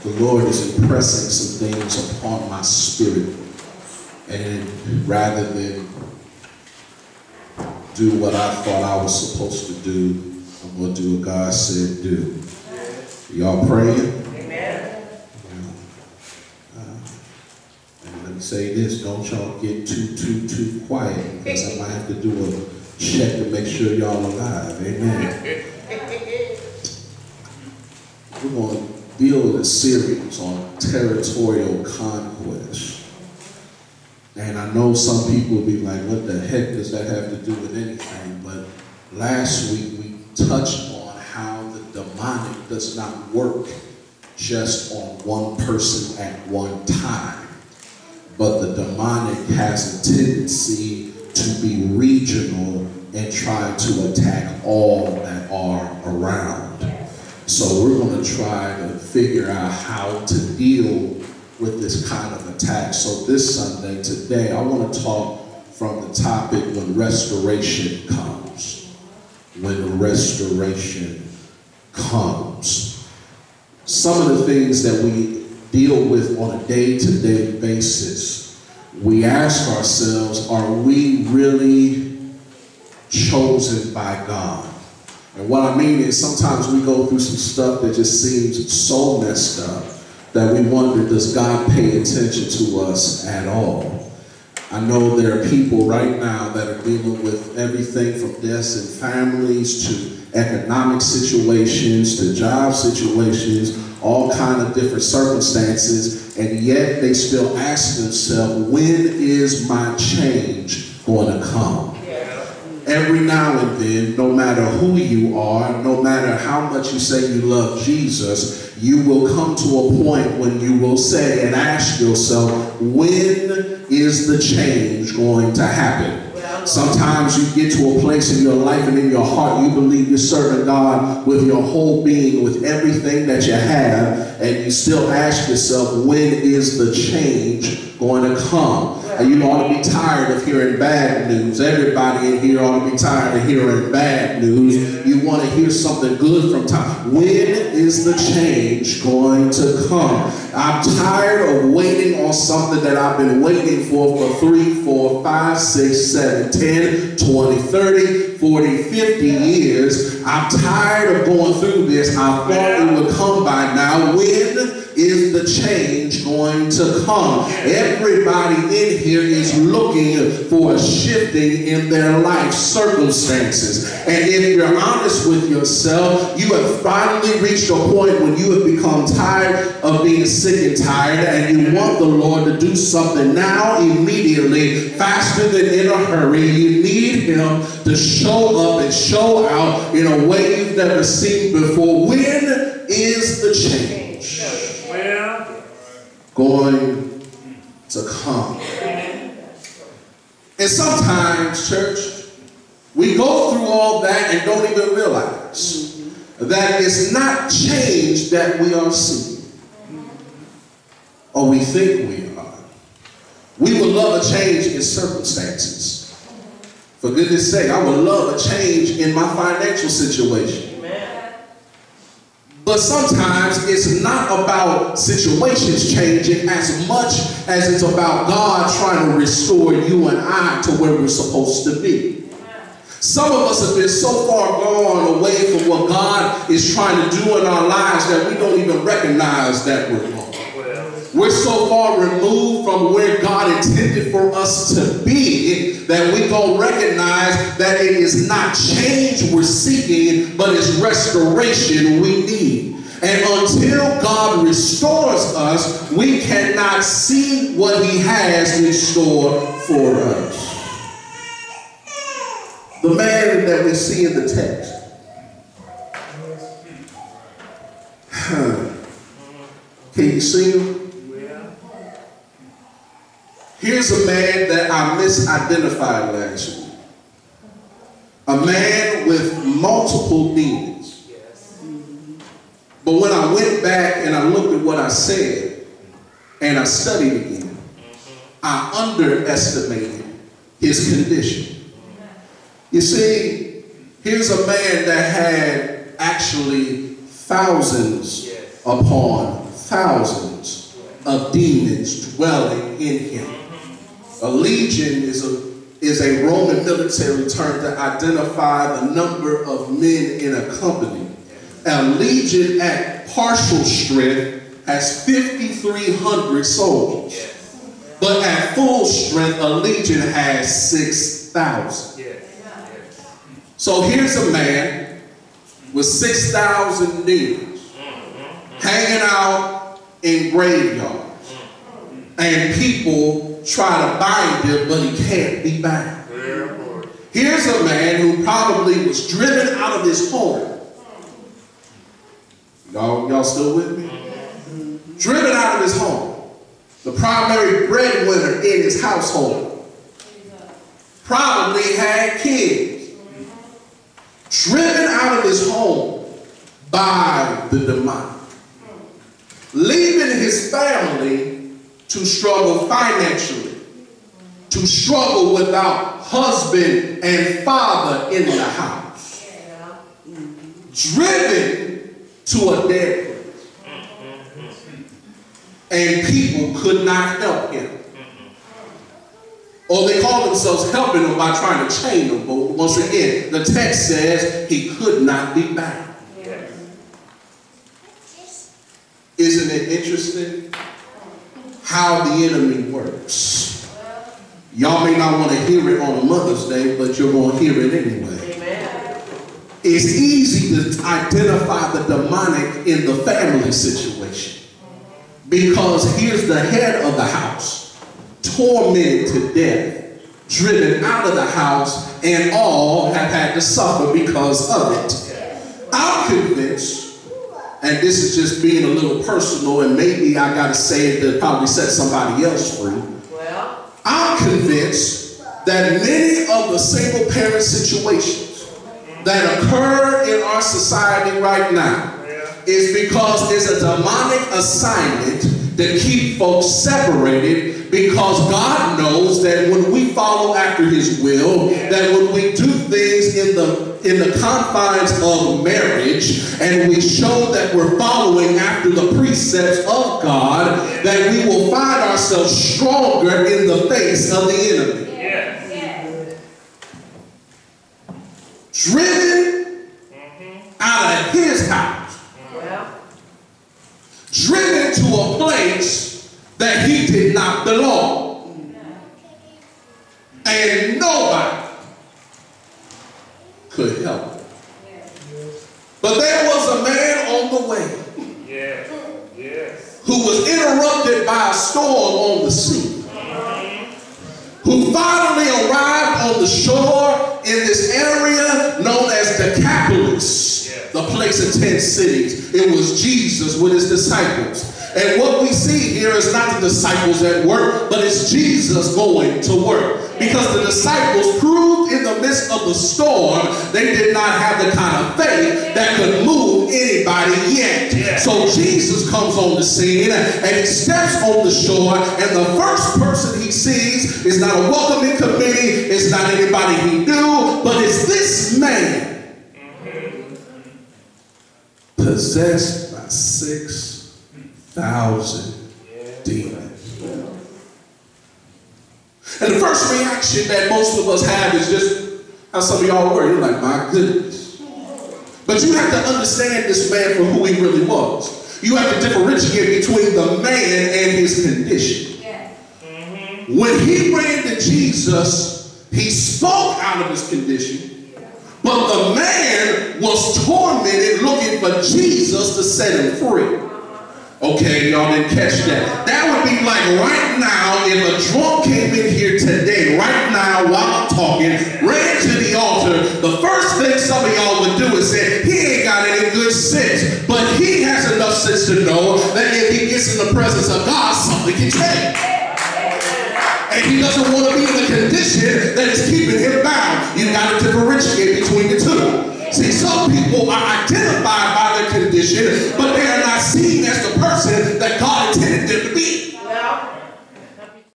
the Lord is impressing some things upon my spirit. And rather than do what I thought I was supposed to do, I'm going to do what God said do. Y'all praying? Amen. And let me say this, don't y'all get too quiet, because I might have to do a check to make sure y'all alive. Amen. We're going to deal with a series on territorial conquest. And I know some people will be like, what the heck does that have to do with anything? But last week we touched on how the demonic does not work just on one person at one time. But the demonic has a tendency to be regional and try to attack all that are around. So we're going to try to figure out how to deal with this kind of attack. So this Sunday, today, I want to talk from the topic when restoration comes. When restoration comes. Some of the things that we deal with on a day-to-day basis, we ask ourselves, are we really chosen by God? And what I mean is sometimes we go through some stuff that just seems so messed up that we wonder, does God pay attention to us at all? I know there are people right now that are dealing with everything from deaths in families to economic situations to job situations, all kind of different circumstances, and yet they still ask themselves, when is my change going to come? Every now and then, no matter who you are, no matter how much you say you love Jesus, you will come to a point when you will say and ask yourself, when is the change going to happen? Sometimes you get to a place in your life and in your heart, you believe you're serving God with your whole being, with everything that you have, and you still ask yourself, when is the change going to come? And you ought to be tired of hearing bad news. Everybody in here ought to be tired of hearing bad news. You want to hear something good from time. When is the change going to come? I'm tired of waiting on something that I've been waiting for 3, 4, 5, 6, 7, 10, 20, 30, 40, 50 years. I'm tired of going through this. I thought it would come by now. When is the change going to come? Everybody in here is looking for a shifting in their life circumstances. And if you're honest with yourself, you have finally reached a point when you have become tired of being sick and tired, and you want the Lord to do something now, immediately, faster than in a hurry. You need Him to show up and show out in a way you've never seen before. When is the change going to come? And sometimes, church, we go through all that and don't even realize that it's not change that we are seeking, or we think we are. We would love a change in circumstances. For goodness sake, I would love a change in my financial situation. Amen. But sometimes it's not about situations changing as much as it's about God trying to restore you and I to where we're supposed to be. Some of us have been so far gone away from what God is trying to do in our lives that we don't even recognize that we're gone. We're so far removed from where God intended for us to be that we don't recognize that it is not change we're seeking, but it's restoration we need. And until God restores us, we cannot see what He has in store for us. The man that we see in the text. Can you see him? Here's a man that I misidentified last week. A man with multiple demons. But when I went back and I looked at what I said and I studied again, I underestimated his condition. You see, here's a man that had actually thousands upon thousands of demons dwelling in him. A legion is a Roman military term to identify the number of men in a company. A legion at partial strength has 5,300 soldiers. But at full strength, a legion has 6,000. So here's a man with 6,000 demons hanging out in graveyards. And people try to bind him, but he can't be bound. Here's a man who probably was driven out of his home. Y'all still with me? Driven out of his home. The primary breadwinner in his household. Probably had kids. Driven out of his home by the demonic. Leaving his family to struggle financially. To struggle without husband and father in the house. Driven to a dead place. And people could not help him. Or they call themselves helping him by trying to chain him. But once again, the text says he could not be bound. Isn't it interesting how the enemy works? Y'all may not want to hear it on a Mother's Day, but you're going to hear it anyway. Amen. It's easy to identify the demonic in the family situation. Because here's the head of the house, tormented to death, driven out of the house, and all have had to suffer because of it. I'm convinced, and this is just being a little personal, and maybe I got to say it to probably set somebody else free. I'm convinced that many of the single parent situations that occur in our society right now is because there's a demonic assignment to keep folks separated, because God knows that when we follow after his will, that when we do things in the confines of marriage, and we show that we're following after the precepts of God, that we will find ourselves stronger in the face of the enemy. Driven out of his house. Driven to a place that he did not belong. And nobody could help him. But there was a man on the way who was interrupted by a storm on the sea, who finally arrived on the shore in this area known as Decapolis, the place of 10 cities. It was Jesus with his disciples. And what we see here is not the disciples at work, but it's Jesus going to work. Because the disciples proved in the midst of the storm, they did not have the kind of faith that could move anybody yet. So Jesus comes on the scene and he steps on the shore, and the first person he sees is not a welcoming committee, it's not anybody he knew, but it's this man possessed by 6,000 demons. And the first reaction that most of us have is just how some of y'all were. You're like, my goodness. But you have to understand this man for who he really was. You have to differentiate between the man and his condition. When he ran to Jesus, he spoke out of his condition. But the man was tormented looking for Jesus to set him free. Okay, y'all didn't catch that. That would be like right now if a drunk came in here today, right now while I'm talking, ran to the altar, the first thing some of y'all would do is say, he ain't got any good sense. But he has enough sense to know that if he gets in the presence of God, something can change. And he doesn't want to be in the condition that is keeping him bound. You got to differentiate between the two. See, some people are identifying